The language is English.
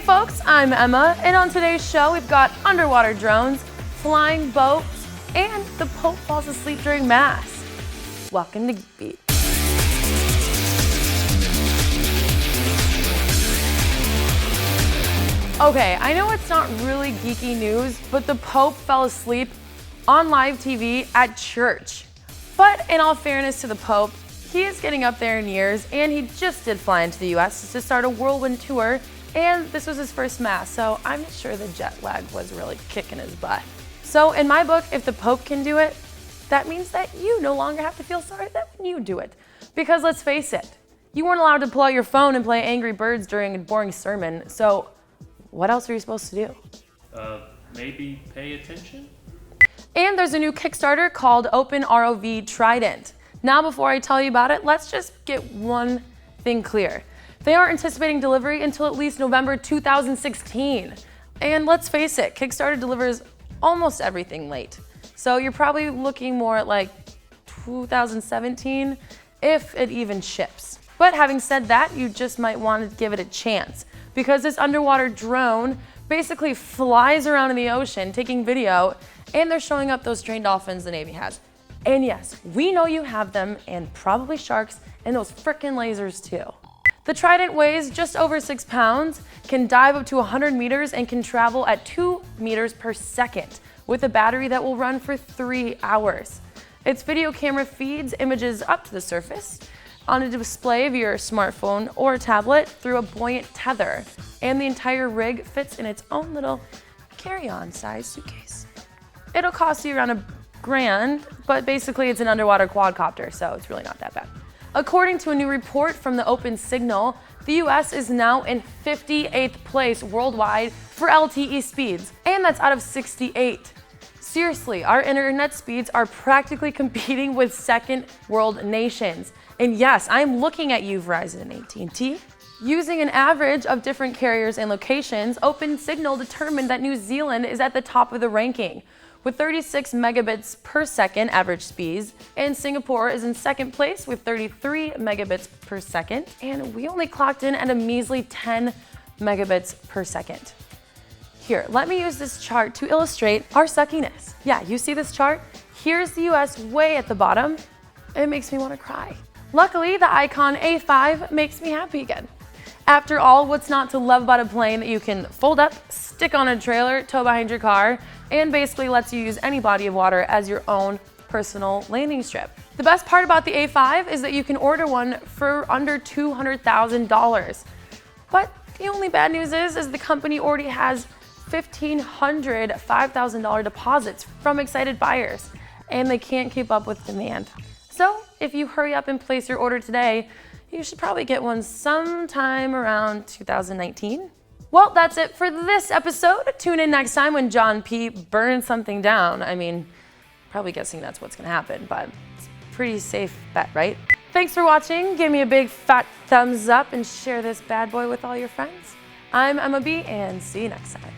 folks, I'm Emma, and on today's show we've got underwater drones, flying boats, and the Pope falls asleep during Mass. Welcome to Geek Beat. Okay, I know it's not really geeky news, but the Pope fell asleep on live TV at church. But in all fairness to the Pope, he is getting up there in years, and he just did fly into the US to start a whirlwind tour, and this was his first Mass, so I'm sure the jet lag was really kicking his butt. So in my book, if the Pope can do it, that means that you no longer have to feel sorry that you do it. Because let's face it, you weren't allowed to pull out your phone and play Angry Birds during a boring sermon, so what else are you supposed to do? Maybe pay attention? And there's a new Kickstarter called OpenROV Trident. Now, before I tell you about it, let's just get one thing clear. They aren't anticipating delivery until at least November 2016. And let's face it, Kickstarter delivers almost everything late. So you're probably looking more at like 2017, if it even ships. But having said that, you just might want to give it a chance, because this underwater drone basically flies around in the ocean taking video, and they're showing up those trained dolphins the Navy has. And yes, we know you have them, and probably sharks, and those frickin' lasers too. The Trident weighs just over 6 pounds, can dive up to 100 meters, and can travel at 2 meters per second with a battery that will run for 3 hours. Its video camera feeds images up to the surface on a display of your smartphone or tablet through a buoyant tether, and the entire rig fits in its own little carry-on size suitcase. It'll cost you around $1,000, but basically it's an underwater quadcopter, so it's really not that bad. According to a new report from the Open Signal, the US is now in 58th place worldwide for LTE speeds, and that's out of 68. Seriously, our internet speeds are practically competing with second world nations. And yes, I'm looking at you, Verizon and AT&T. Using an average of different carriers and locations, Open Signal determined that New Zealand is at the top of the ranking, with 36 megabits per second average speeds, and Singapore is in second place with 33 megabits per second, and we only clocked in at a measly 10 megabits per second. Here, let me use this chart to illustrate our suckiness. Yeah, you see this chart? Here's the US way at the bottom. It makes me want to cry. Luckily, the icon A5 makes me happy again. After all, what's not to love about a plane that you can fold up, stick on a trailer, tow behind your car, and basically lets you use any body of water as your own personal landing strip. The best part about the A5 is that you can order one for under $200,000. But the only bad news is the company already has 1,500 $5,000 deposits from excited buyers, and they can't keep up with demand. So if you hurry up and place your order today, you should probably get one sometime around 2019. Well, that's it for this episode. Tune in next time when John P. burns something down. I mean, probably guessing that's what's gonna happen, but it's a pretty safe bet, right? Thanks for watching. Give me a big fat thumbs up and share this bad boy with all your friends. I'm Emma B, and see you next time.